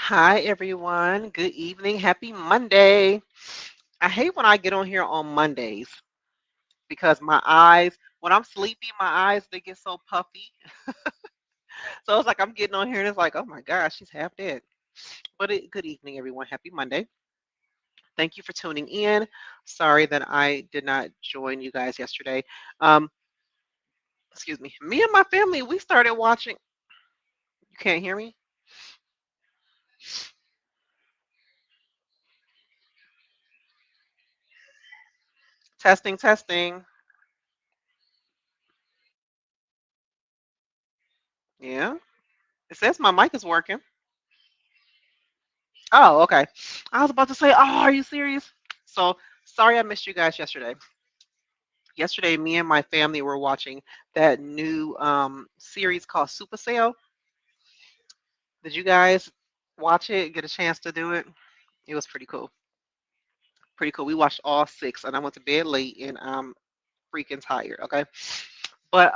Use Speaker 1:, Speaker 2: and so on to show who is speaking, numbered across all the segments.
Speaker 1: Hi, everyone. Good evening. Happy Monday. I hate when I get on here on Mondays because my eyes, when I'm sleepy, my eyes, they get so puffy. So it's like I'm getting on here and it's like, oh my gosh, she's half dead. Good evening, everyone. Happy Monday. Thank you for tuning in. Sorry that I did not join you guys yesterday. Um, excuse me. Me and my family, we started watching. You can't hear me? Testing, testing. Yeah. It says my mic is working. Oh, okay. I was about to say, oh, are you serious? So sorry I missed you guys yesterday. Yesterday, me and my family were watching that new series called Super Sale. Did you guys watch it? Get a chance to do it? It was pretty cool. Pretty cool. We watched all six, and I went to bed late, and I'm freaking tired. Okay, but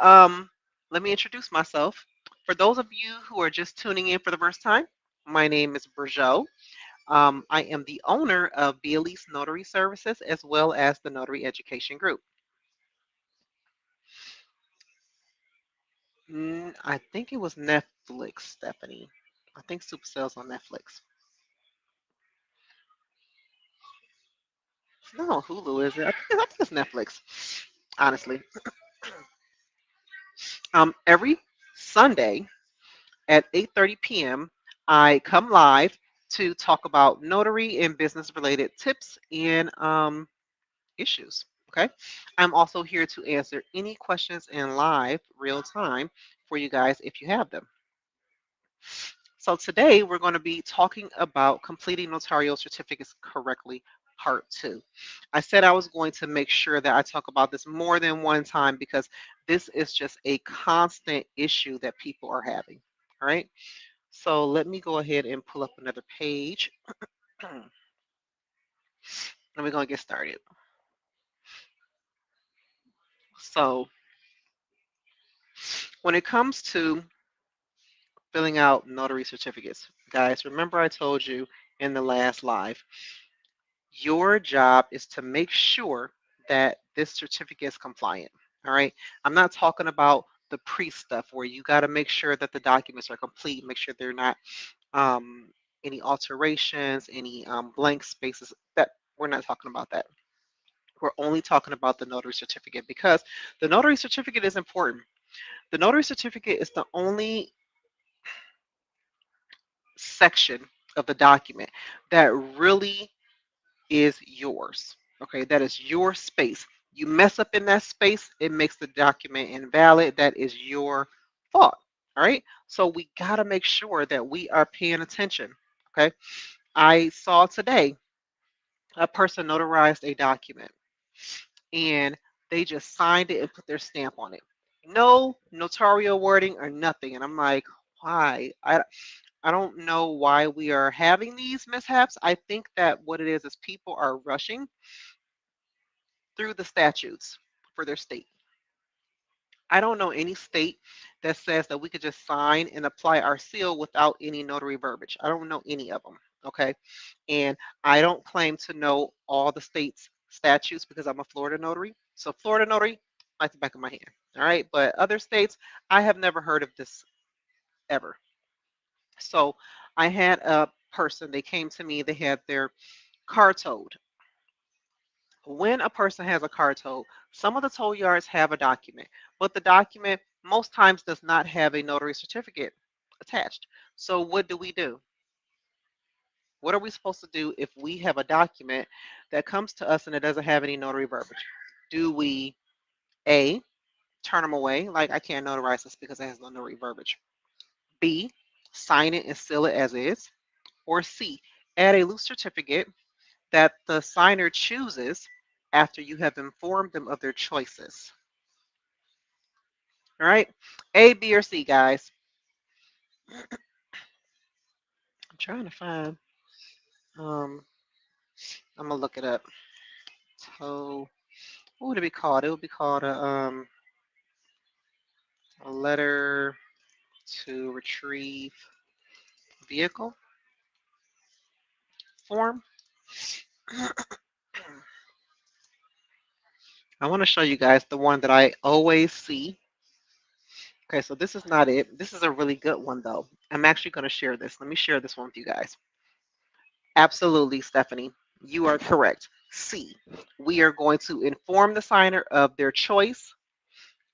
Speaker 1: let me introduce myself. For those of you who are just tuning in for the first time, my name is Bergeau. I am the owner of Bealey's Notary Services as well as the Notary Education Group. I think it was Netflix, Stephanie. I think Supercell's on Netflix. No, Hulu is it? I think it's Netflix. Honestly, every Sunday at 8:30 p.m., I come live to talk about notary and business related tips and issues. Okay. I'm also here to answer any questions in live, real time for you guys if you have them. So today we're going to be talking about completing notarial certificates correctly, part two. I said I was going to make sure that I talk about this more than one time because this is just a constant issue that people are having. All right. So let me go ahead and pull up another page and we're going to get started. So when it comes to filling out notary certificates, guys, remember I told you in the last live, your job is to make sure that this certificate is compliant. All right. I'm not talking about the pre stuff where you got to make sure that the documents are complete, make sure they're not um, any alterations, any blank spaces. That we're not talking about that. We're only talking about the notary certificate because the notary certificate is important. The notary certificate is the only section of the document that really is yours. Okay, that is your space. You mess up in that space, it makes the document invalid. That is your fault. All right. So we got to make sure that we are paying attention. Okay. I saw today a person notarized a document and they just signed it and put their stamp on it. No notarial wording or nothing. And I'm like, why? I don't know why we are having these mishaps. I think that what it is people are rushing through the statutes for their state. I don't know any state that says that we could just sign and apply our seal without any notary verbiage. I don't know any of them. Okay. And I don't claim to know all the states' statutes because I'm a Florida notary. So, Florida notary, like the back of my hand. All right. But other states, I have never heard of this ever. So, I had a person, they came to me, they had their car towed. When a person has a car towed, some of the tow yards have a document, but the document most times does not have a notary certificate attached. So what do we do? What are we supposed to do if we have a document that comes to us and it doesn't have any notary verbiage? Do we A, turn them away, like I can't notarize this because it has no notary verbiage? B, sign it and seal it as is? Or C, add a loose certificate that the signer chooses after you have informed them of their choices? All right. A, B, or C, guys. I'm trying to find. Um, I'm gonna look it up. So, what would it be called? It would be called a letter to retrieve vehicle. form. I want to show you guys the one that I always see. Okay, so this is not it. This is a really good one, though. I'm actually going to share this. Let me share this one with you guys. Absolutely, Stephanie. You are correct. C. We are going to inform the signer of their choice,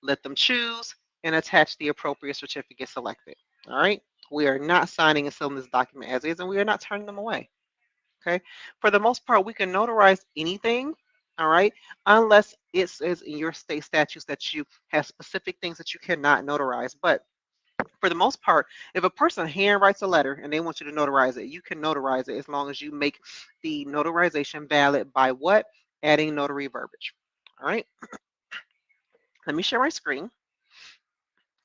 Speaker 1: let them choose, and attach the appropriate certificate selected. All right. We are not signing and sealing this document as is, and we are not turning them away. Okay. For the most part, we can notarize anything. All right. Unless it says in your state statutes that you have specific things that you cannot notarize. But for the most part, if a person handwrites a letter and they want you to notarize it, you can notarize it as long as you make the notarization valid by what? Adding notary verbiage. All right. Let me share my screen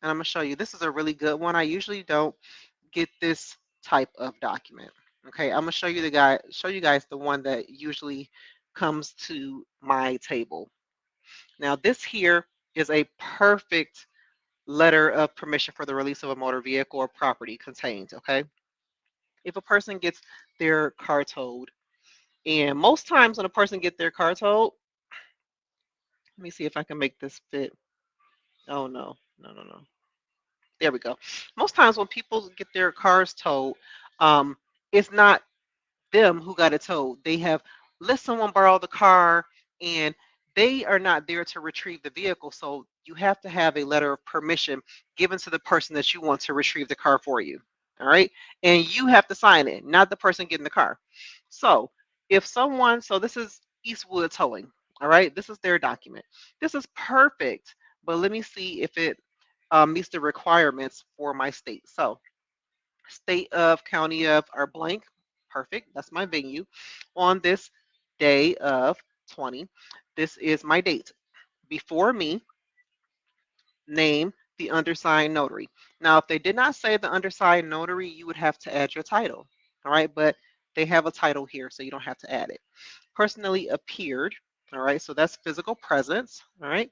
Speaker 1: and I'm going to show you. This is a really good one. I usually don't get this type of document. Okay, I'm gonna show you guys the one that usually comes to my table. Now, this here is a perfect letter of permission for the release of a motor vehicle or property contained. Okay, if a person gets their car towed, and most times when a person gets their car towed, let me see if I can make this fit. Oh no, no, no, no. There we go. Most times when people get their cars towed, um, it's not them who got it towed. They have let someone borrow the car and they are not there to retrieve the vehicle. So you have to have a letter of permission given to the person that you want to retrieve the car for you. All right. And you have to sign it, not the person getting the car. So if someone, so this is Eastwood Towing. All right. This is their document. This is perfect. But let me see if it meets the requirements for my state. So state of, county of, or blank. Perfect. That's my venue. On this day of 20, this is my date. Before me, name the undersigned notary. Now, if they did not say the undersigned notary, you would have to add your title. All right, but they have a title here, so you don't have to add it. Personally appeared. All right, so that's physical presence. All right,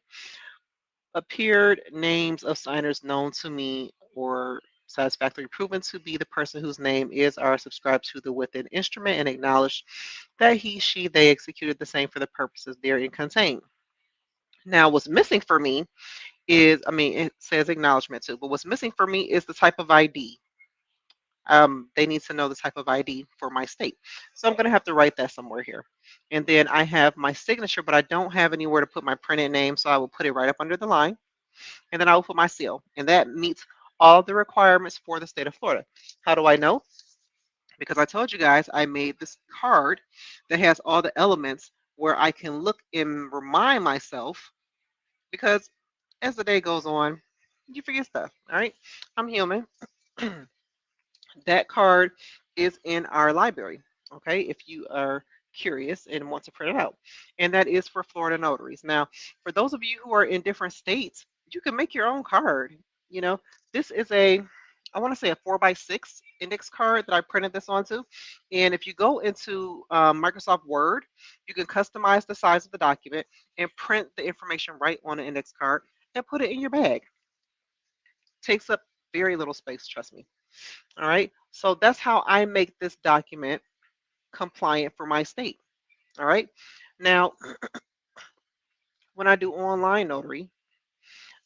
Speaker 1: appeared names of signers known to me or satisfactorily proven to be the person whose name is or subscribed to the within instrument and acknowledged that he, she, they executed the same for the purposes therein contained. Now, what's missing for me is, I mean, it says acknowledgement too, but what's missing for me is the type of ID. They need to know the type of ID for my state. So I'm going to have to write that somewhere here. And then I have my signature, but I don't have anywhere to put my printed name, so I will put it right up under the line. And then I will put my seal. And that meets all the requirements for the state of Florida. How do I know? Because I told you guys I made this card that has all the elements where I can look and remind myself because as the day goes on, you forget stuff. All right. I'm human. That card is in our library, okay, if you are curious and want to print it out. And that is for Florida notaries. Now, for those of you who are in different states, you can make your own card. You know, this is a, I want to say a 4x6 index card that I printed this onto. And if you go into Microsoft Word, you can customize the size of the document and print the information right on the index card and put it in your bag. Takes up very little space, trust me. All right. So that's how I make this document compliant for my state. All right. Now, when I do online notary,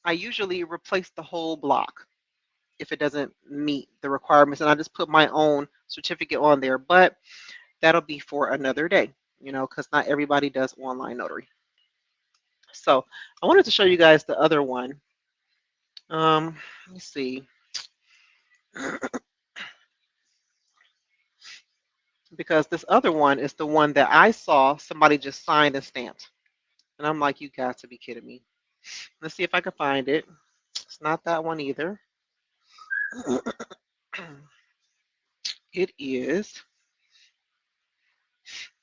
Speaker 1: I usually replace the whole block if it doesn't meet the requirements. And I just put my own certificate on there. But that'll be for another day, because not everybody does online notary. So I wanted to show you guys the other one. Let me see. Because this other one is the one that I saw somebody just signed and stamped. And I'm like, you got to be kidding me. Let's see if I can find it. It's not that one either. It is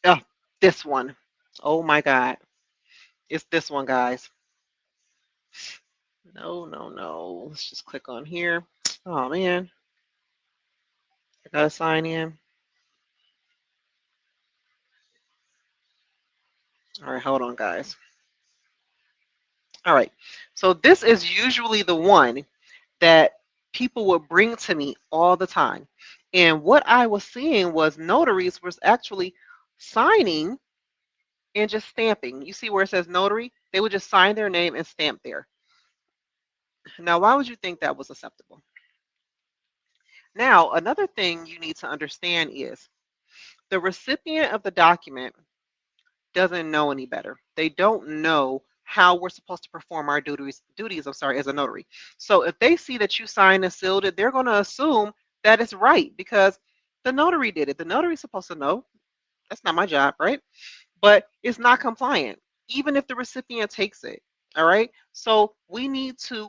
Speaker 1: oh, this one. Oh my God. It's this one, guys. No, no, no. Let's just click on here. Oh man. I gotta sign in. All right, hold on, guys. All right. So this is usually the one that people will bring to me all the time. And what I was seeing was notaries was actually signing and just stamping. You see where it says notary? They would just sign their name and stamp there. Now, why would you think that was acceptable? Now, another thing you need to understand is the recipient of the document doesn't know any better. They don't know how we're supposed to perform our duties, as a notary. So if they see that you signed and sealed it, they're going to assume that it's right because the notary did it. The notary's supposed to know. That's not my job, right? But it's not compliant, even if the recipient takes it. All right. So we need to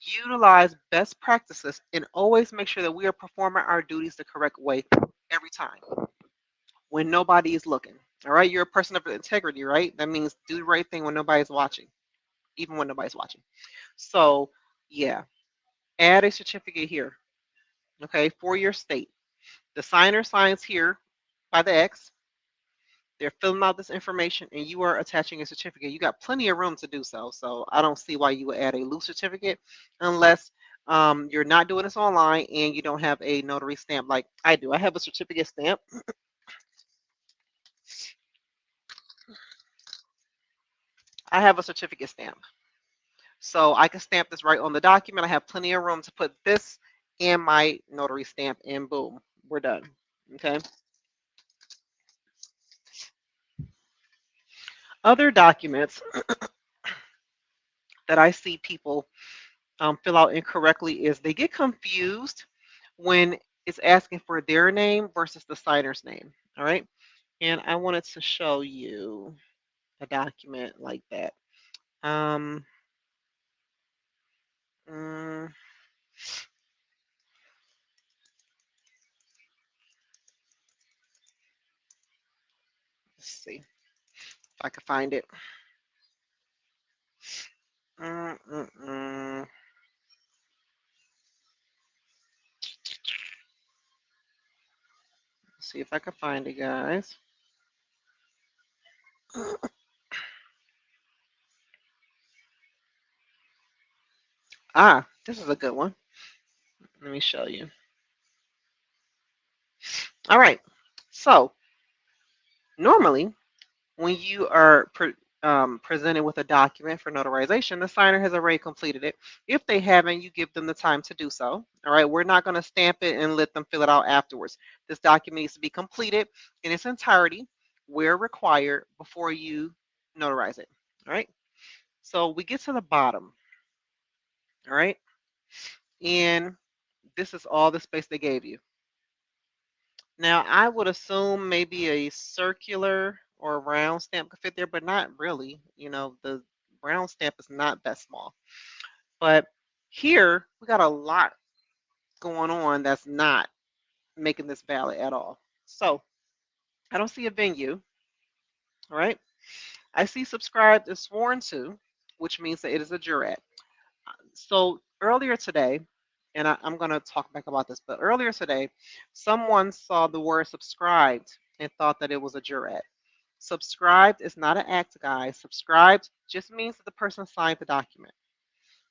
Speaker 1: utilize best practices and always make sure that we are performing our duties the correct way every time when nobody is looking. All right. You're a person of integrity, right? That means do the right thing when nobody's watching, even when nobody's watching. So, yeah, add a certificate here, okay, for your state. The signer signs here by the X. They're filling out this information and you are attaching a certificate. You got plenty of room to do so. So I don't see why you would add a loose certificate unless you're not doing this online and you don't have a notary stamp like I do. I have a certificate stamp. I have a certificate stamp. So I can stamp this right on the document. I have plenty of room to put this and my notary stamp and boom, we're done. Okay. Other documents that I see people fill out incorrectly is they get confused when it's asking for their name versus the signer's name. All right. And I wanted to show you a document like that. Um, mm, let's see if I can find it. Mm, mm, mm. See if I can find it, guys. Ah, this is a good one. Let me show you. All right. So normally, when you are presented with a document for notarization, the signer has already completed it. If they haven't, you give them the time to do so. All right. We're not going to stamp it and let them fill it out afterwards. This document needs to be completed in its entirety where required before you notarize it. All right. So we get to the bottom. All right. And this is all the space they gave you. Now, I would assume maybe a circular or a round stamp could fit there, but not really. You know, the round stamp is not that small. But here, we got a lot going on that's not making this valid at all. So I don't see a venue. All right. I see subscribed and sworn to, which means that it is a jurat. So earlier today, and I'm going to talk back about this, but earlier today, someone saw the word subscribed and thought that it was a jurat. Subscribed is not an act, guys. Subscribed just means that the person signed the document.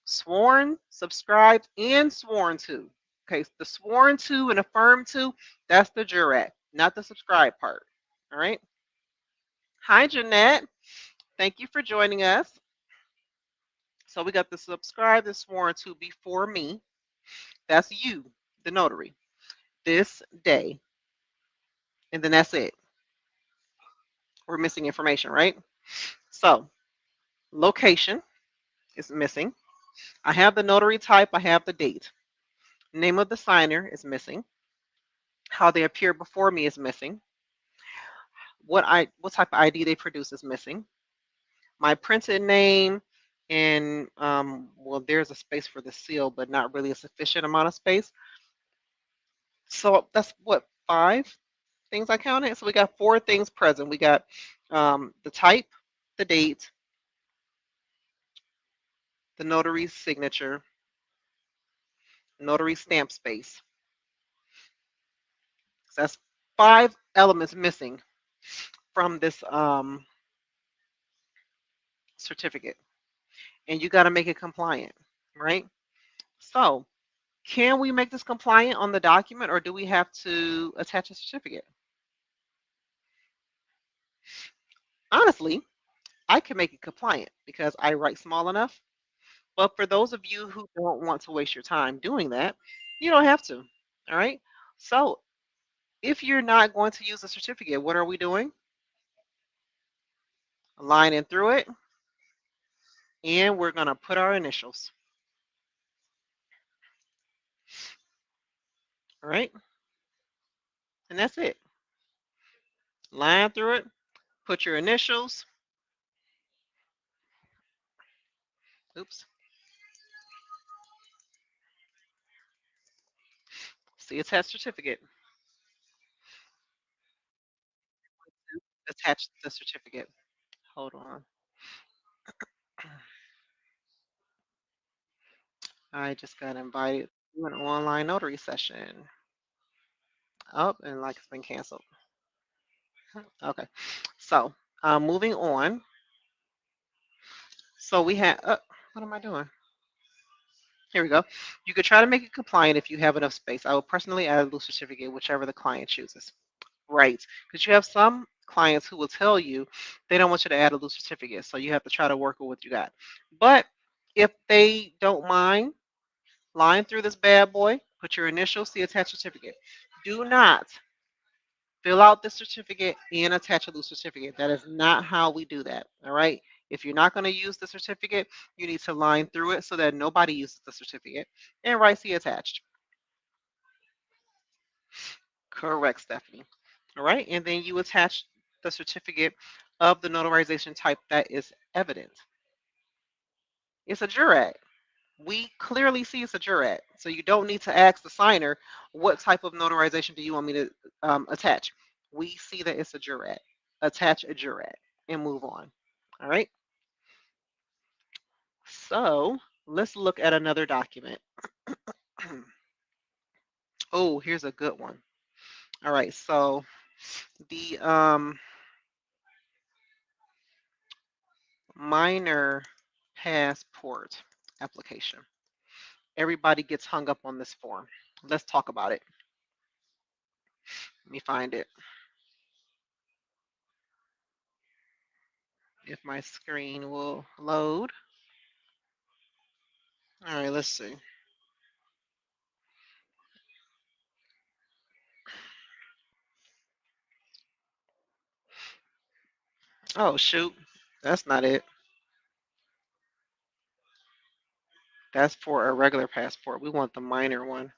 Speaker 1: Sworn, subscribed, and sworn to. Okay, the sworn to and affirmed to, that's the jurat, not the subscribe part. All right. Hi, Jeanette. Thank you for joining us. So we got the subscribed and sworn to before me. That's you, the notary, this day. And then that's it. We're missing information, right? So, location is missing. I have the notary type, I have the date. Name of the signer is missing. How they appear before me is missing. What type of ID they produce is missing. My printed name and well, there's a space for the seal, but not really a sufficient amount of space. So that's what, five things I counted. So we got four things present. We got the type, the date, the notary's signature, notary stamp space. So that's five elements missing from this certificate, and you got to make it compliant, right? So Can we make this compliant on the document, or do we have to attach a certificate? Honestly, I can make it compliant because I write small enough. But for those of you who don't want to waste your time doing that, you don't have to. All right. So if you're not going to use a certificate, what are we doing? Lining through it, and we're going to put our initials. All right. And that's it. Line through it, put your initials. Oops. See attached certificate. Attach the certificate. Hold on. I just got invited to an online notary session. Oh, and like it's been canceled. Okay. So, moving on. So we have, what am I doing? Here we go. You could try to make it compliant if you have enough space. I will personally add a loose certificate, whichever the client chooses. Right. Because you have some clients who will tell you they don't want you to add a loose certificate. So you have to try to work with what you got. But if they don't mind, line through this bad boy, put your initials, see attached certificate. Do not fill out the certificate and attach a loose certificate. That is not how we do that. All right. If you're not going to use the certificate, you need to line through it so that nobody uses the certificate and write see attached. Correct, Stephanie. All right. And then you attach the certificate of the notarization type that is evident. It's a jurat. We clearly see it's a jurat. So you don't need to ask the signer, what type of notarization do you want me to attach? We see that it's a jurat. Attach a jurat and move on. All right. So let's look at another document. Oh, here's a good one. All right. So the minor passport application. Everybody gets hung up on this form. Let's talk about it. Let me find it. If my screen will load. All right, let's see. Oh, shoot. That's not it. That's for a regular passport. We want the minor one.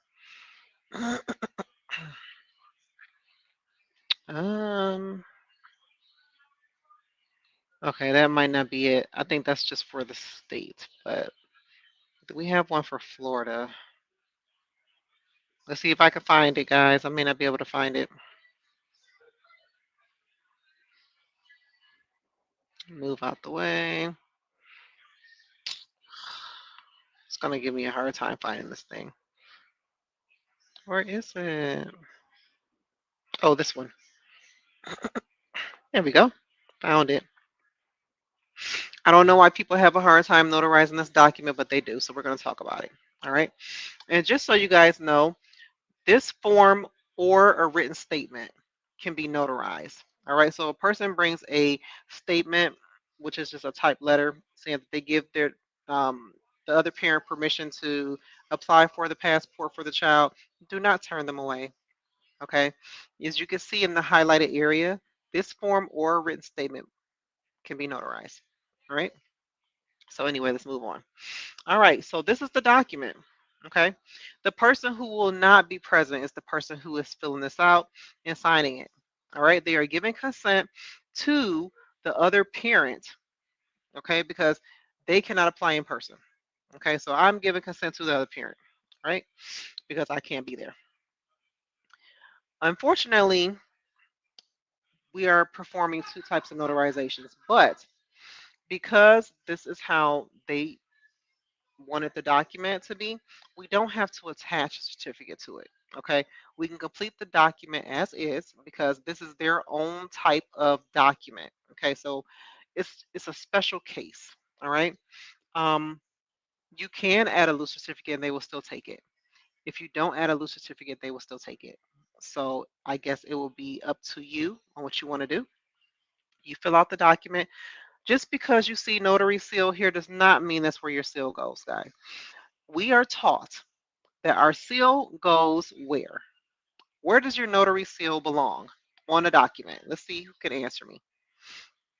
Speaker 1: um, okay, that might not be it. I think that's just for the state, but do we have one for Florida? Let's see if I can find it, guys. I may not be able to find it. Move out the way. It's going to give me a hard time finding this thing. Where is it? Oh, this one. There we go. Found it. I don't know why people have a hard time notarizing this document, but they do. So we're going to talk about it. All right. And just so you guys know, this form or a written statement can be notarized. All right. So a person brings a statement, which is just a typed letter saying that they give their the other parent permission to apply for the passport for the child. Do not turn them away. Okay. As you can see in the highlighted area, this form or a written statement can be notarized. All right. So anyway, let's move on. All right, so this is the document. Okay. The person who will not be present is the person who is filling this out and signing it. All right. They are giving consent to the other parent. Okay. Because they cannot apply in person. Okay. So I'm giving consent to the other parent. Right. Because I can't be there. Unfortunately, we are performing two types of notarizations, but because this is how they wanted the document to be, we don't have to attach a certificate to it. Okay, we can complete the document as is because this is their own type of document. Okay, so it's a special case. All right, um, you can add a loose certificate and they will still take it. If you don't add a loose certificate, they will still take it. So I guess it will be up to you on what you want to do. You fill out the document. Just because you see notary seal here does not mean that's where your seal goes, guys. We are taught that our seal goes where? Where does your notary seal belong on a document? Let's see who can answer me.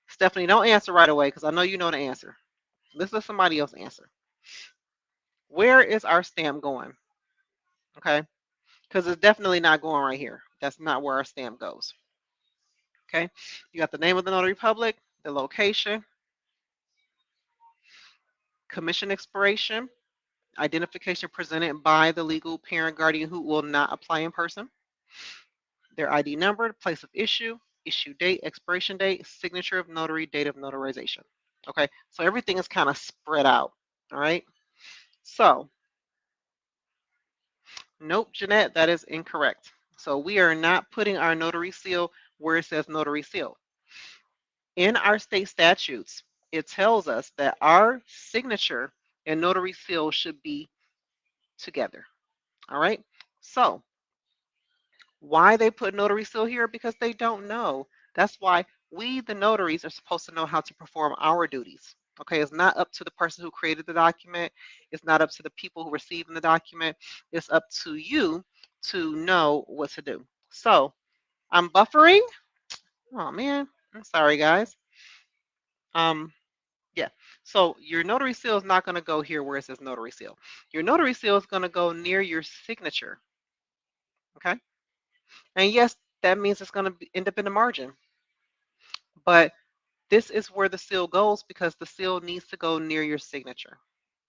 Speaker 1: Stephanie, don't answer right away because I know you know the answer. Let's let somebody else answer. Where is our stamp going? Okay, because it's definitely not going right here. That's not where our stamp goes. Okay, you got the name of the notary public, the location, commission expiration, identification presented by the legal parent guardian who will not apply in person, their ID number, place of issue, issue date, expiration date, signature of notary, date of notarization. Okay, so everything is kind of spread out. All right, so nope, Jeanette, that is incorrect. So we are not putting our notary seal where it says notary seal. In our state statutes, it tells us that our signature and notary seal should be together. All right, so why they put notary seal here? Because they don't know. That's why we, the notaries, are supposed to know how to perform our duties. Okay, it's not up to the person who created the document. It's not up to the people who received the document. It's up to you to know what to do. So I'm buffering. Oh man, I'm sorry, guys. Um, yeah. So your notary seal is not going to go here where it says notary seal. Your notary seal is going to go near your signature. Okay. And yes, that means it's going to end up in the margin. But this is where the seal goes because the seal needs to go near your signature.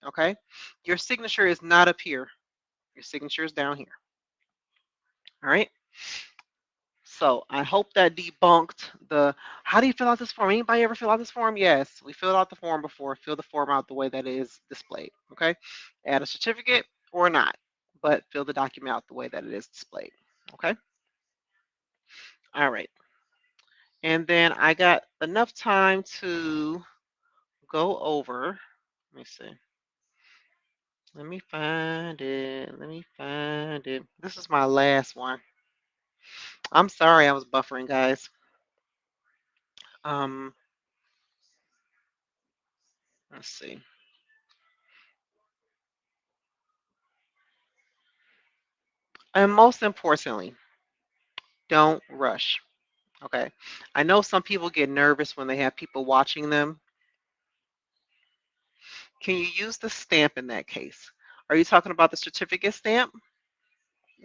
Speaker 1: Okay. Your signature is not up here. Your signature is down here. All right. So I hope that debunked the how do you fill out this form? Anybody ever fill out this form? Yes, we filled out the form before. Fill the form out the way that it is displayed. Okay. Add a certificate or not, but fill the document out the way that it is displayed. Okay. All right. And then I got enough time to go over. Let me see. Let me find it. Let me find it. This is my last one. I'm sorry I was buffering, guys. Um, let's see. And most importantly, don't rush. Okay. I know some people get nervous when they have people watching them. Can you use the stamp in that case? Are you talking about the certificate stamp,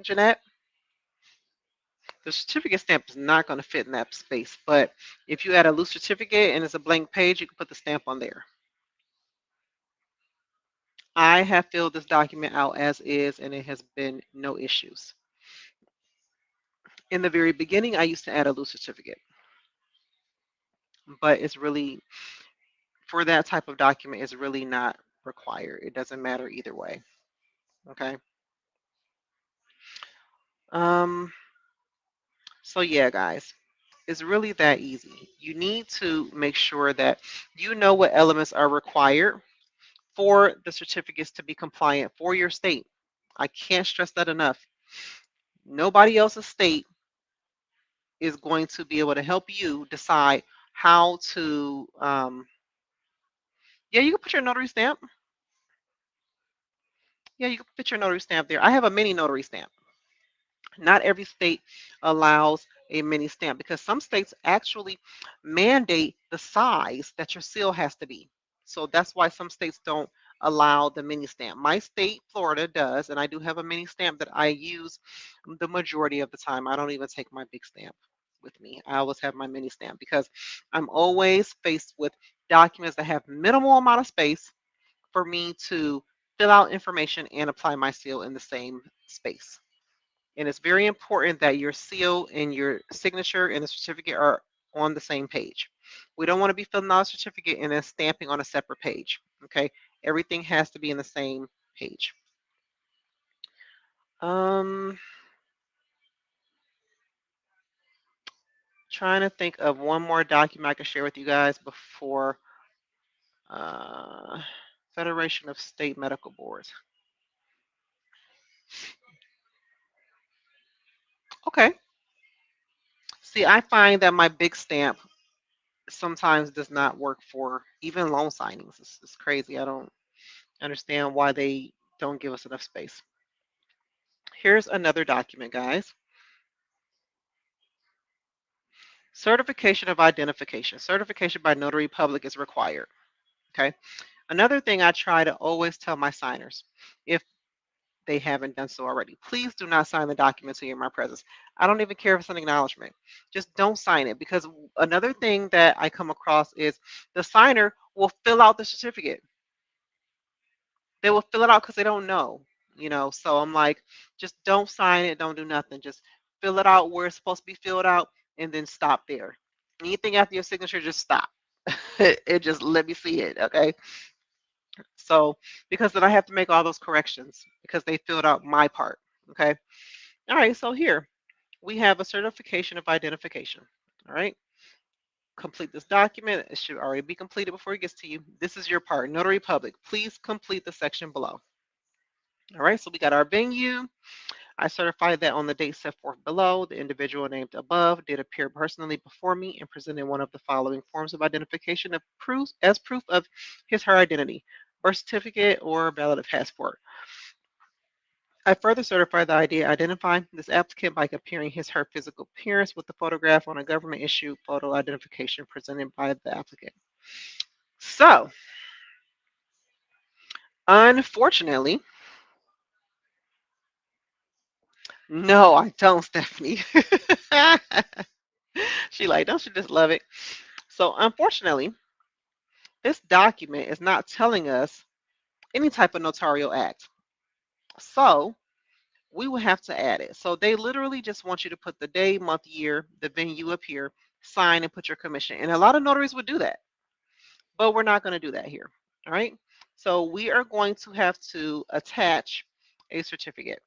Speaker 1: Jeanette? The certificate stamp is not going to fit in that space, but if you add a loose certificate and it's a blank page, you can put the stamp on there. I have filled this document out as is, and it has been no issues. In the very beginning, I used to add a loose certificate, but it's really, for that type of document, it's really not required. It doesn't matter either way. Okay. Um, so yeah, guys, it's really that easy. You need to make sure that you know what elements are required for the certificates to be compliant for your state. I can't stress that enough. Nobody else's state is going to be able to help you decide how to. Yeah, you can put your notary stamp. Yeah, you can put your notary stamp there. I have a mini notary stamp. Not every state allows a mini stamp because some states actually mandate the size that your seal has to be. So that's why some states don't allow the mini stamp. My state, Florida, does, and I do have a mini stamp that I use the majority of the time. I don't even take my big stamp with me. I always have my mini stamp because I'm always faced with documents that have minimal amount of space for me to fill out information and apply my seal in the same space. And it's very important that your seal and your signature and the certificate are on the same page. We don't want to be filling out a certificate and then stamping on a separate page. Okay. Everything has to be in the same page. Um, trying to think of one more document I can share with you guys before uh, Federation of State Medical Boards. Okay. See, I find that my big stamp sometimes does not work for even loan signings. It's crazy. I don't understand why they don't give us enough space. Here's another document, guys. Certification of identification. Certification by Notary Public is required. Okay. Another thing I try to always tell my signers, if they haven't done so already, please do not sign the document until you're in my presence. I don't even care if it's an acknowledgement. Just don't sign it, because another thing that I come across is the signer will fill out the certificate. They will fill it out because they don't know. So I'm like, just don't sign it, don't do nothing. Just fill it out where it's supposed to be filled out and then stop there. Anything after your signature, just stop. It just let me see it, okay? So because then I have to make all those corrections because they filled out my part, okay? All right, so here we have a certification of identification. All right, complete this document. It should already be completed before it gets to you. This is your part, Notary Public. Please complete the section below. All right, so we got our venue. I certify that on the date set forth below, the individual named above did appear personally before me and presented one of the following forms of identification of proof as proof of his/her identity: birth certificate or valid passport. I further certify the ID identifying this applicant by comparing his/her physical appearance with the photograph on a government-issued photo identification presented by the applicant. So, unfortunately, no, I don't, Stephanie. She like, don't you just love it? So, unfortunately, this document is not telling us any type of notarial act. So, we will have to add it. So, they literally just want you to put the day, month, year, the venue up here, sign, and put your commission. And a lot of notaries would do that, but we're not going to do that here. All right. So, we are going to have to attach a certificate.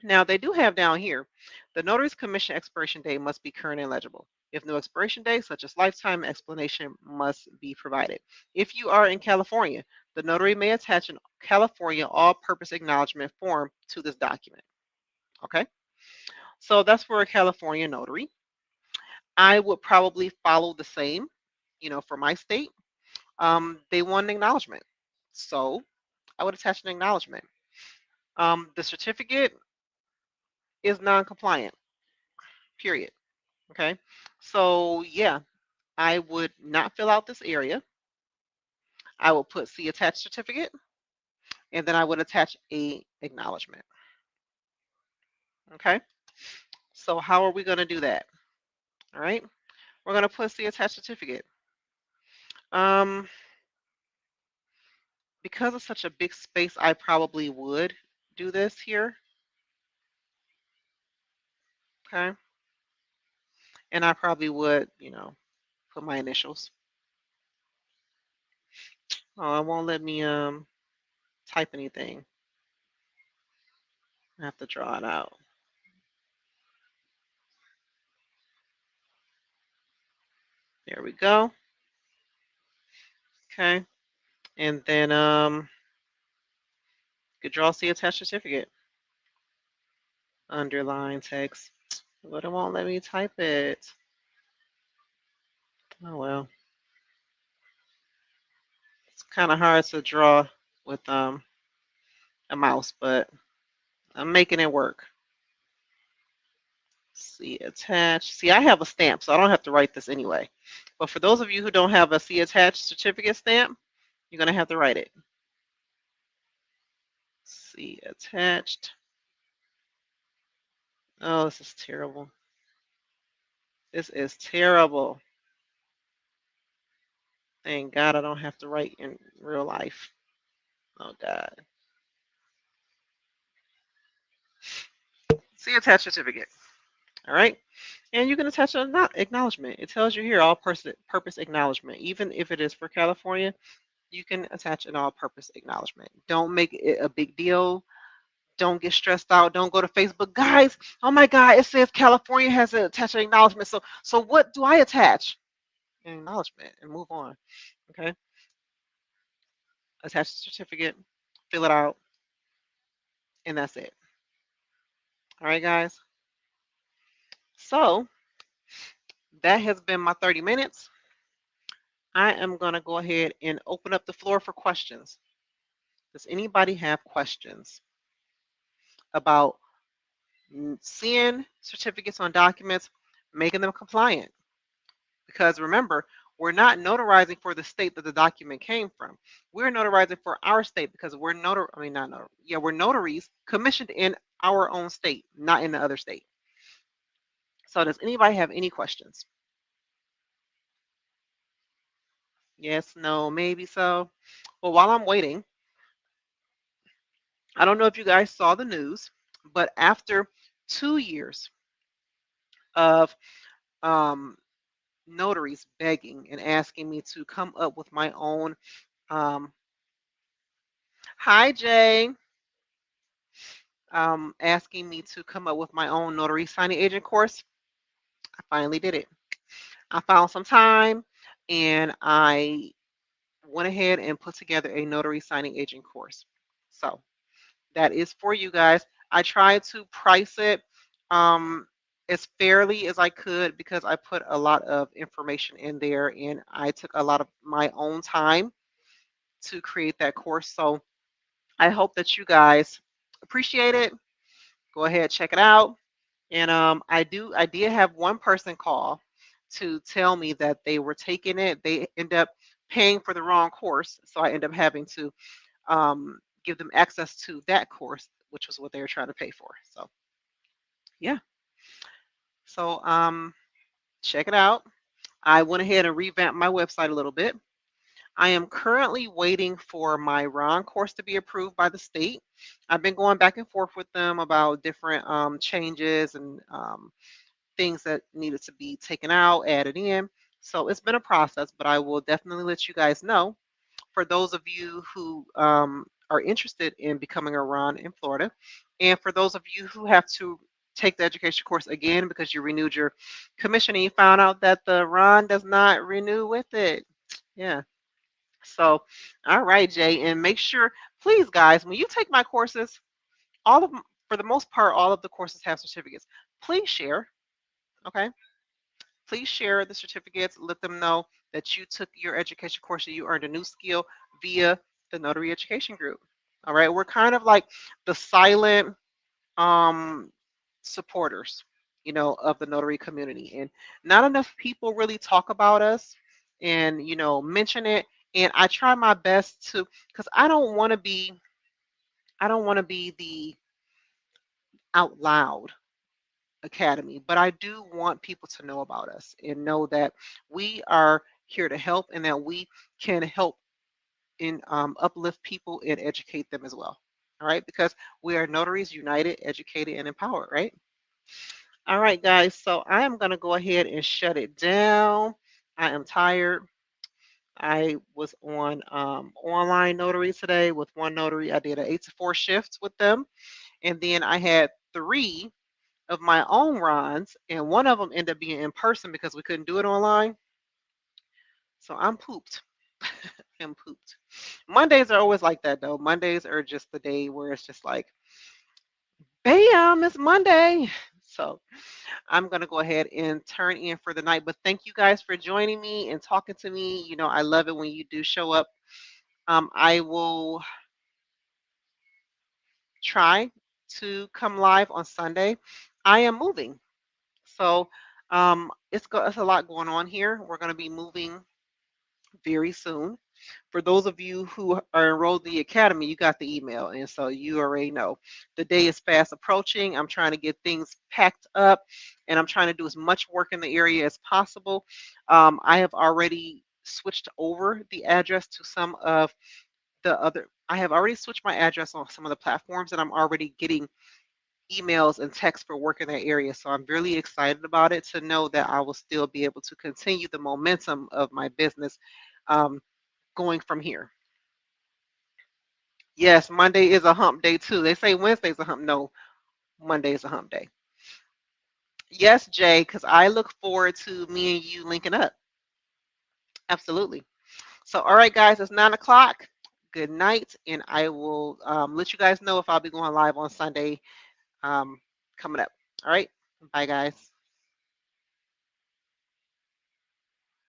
Speaker 1: Now, they do have down here, the notary's commission expiration date must be current and legible. If no expiration date, such as lifetime, explanation must be provided. If you are in California, the notary may attach an California all-purpose acknowledgement form to this document. Okay, so that's for a California notary. I would probably follow the same, for my state. They want an acknowledgement, so I would attach an acknowledgement. The certificate is non-compliant, period. Okay, so yeah, I would not fill out this area. I will put see attached certificate, and then I would attach a acknowledgement. Okay, so how are we going to do that? All right, we're going to put see attached certificate. Um, because it's such a big space, I probably would do this here. Okay, and I probably would, put my initials. Oh, it won't let me type anything. I have to draw it out. There we go. Okay, and then you could draw see attached certificate. Underline text, but it won't let me type it. Oh well, it's kind of hard to draw with a mouse, but I'm making it work. See attached. See, I have a stamp, so I don't have to write this anyway. But for those of you who don't have a see attached certificate stamp, you're gonna have to write it. See attached. Oh, this is terrible. This is terrible. Thank God I don't have to write in real life. Oh God. See attached certificate. All right. And you can attach an acknowledgement. It tells you here all purpose acknowledgement. Even if it is for California, you can attach an all purpose acknowledgement. Don't make it a big deal. Don't get stressed out. Don't go to Facebook. Guys, oh my God, it says California has to attach an acknowledgement. So what do I attach? An acknowledgement and move on. Okay. Attach the certificate, fill it out, and that's it. All right, guys. So that has been my 30 minutes. I am going to go ahead and open up the floor for questions. Does anybody have questions about seeing certificates on documents, making them compliant? Because remember, we're not notarizing for the state that the document came from. We're notarizing for our state because we're I mean not notary, yeah, we're notaries commissioned in our own state, not in the other state. So does anybody have any questions? Yes, no, maybe so. Well, while I'm waiting, I don't know if you guys saw the news, but after 2 years of um, notaries begging and asking me to come up with my own, um, hi Jay, asking me to come up with my own notary signing agent course, I finally did it. I found some time and I went ahead and put together a notary signing agent course. So that is for you guys. I tried to price it as fairly as I could because I put a lot of information in there and I took a lot of my own time to create that course. So I hope that you guys appreciate it. Go ahead, check it out. And I did have one person call to tell me that they were taking it. They end up paying for the wrong course. So I end up having to give them access to that course, which was what they were trying to pay for. So yeah. So check it out. I went ahead and revamped my website a little bit. I am currently waiting for my Ron course to be approved by the state. I've been going back and forth with them about different changes and things that needed to be taken out, added in. So it's been a process, but I will definitely let you guys know. For those of you who are interested in becoming a Ron in Florida, and for those of you who have to take the education course again because you renewed your commission and you found out that the Ron does not renew with it. Yeah. So, all right, Jay, and make sure, please, guys, when you take my courses, all of them, for the most part, all of the courses have certificates. Please share, okay? Please share the certificates. Let them know that you took your education course and you earned a new skill via the Notary Education Group. All right, we're kind of like the silent um, supporters, of the notary community, and not enough people really talk about us and mention it. And I try my best to, because I don't want to be the out loud academy, but I do want people to know about us and know that we are here to help and that we can help and uplift people and educate them as well. All right, because we are notaries united, educated, and empowered, right? All right, guys. So I am going to go ahead and shut it down. I am tired. I was on online notary today with one notary. I did an 8 to 4 shift with them. And then I had 3 of my own runs, and one of them ended up being in person because we couldn't do it online. So I'm pooped. I'm pooped. Mondays are always like that, though. Mondays are just the day where it's just like, bam, it's Monday. So I'm going to go ahead and turn in for the night. But thank you guys for joining me and talking to me. I love it when you do show up. I will try to come live on Sunday. I am moving. So it's a lot going on here. We're going to be moving very soon. For those of you who are enrolled in the academy, you got the email, and so you already know the day is fast approaching. I'm trying to get things packed up, and I'm trying to do as much work in the area as possible. I have already switched over the address to some of the other. I have already switched my address on some of the platforms, and I'm already getting emails and texts for work in that area. So I'm really excited about it to know that I will still be able to continue the momentum of my business um, going from here. Yes, Monday is a hump day too. They say Wednesday's a hump. No, Monday is a hump day. Yes, Jay, because I look forward to me and you linking up. Absolutely. So, all right, guys, it's 9 o'clock. Good night, and I will let you guys know if I'll be going live on Sunday coming up. All right. Bye, guys.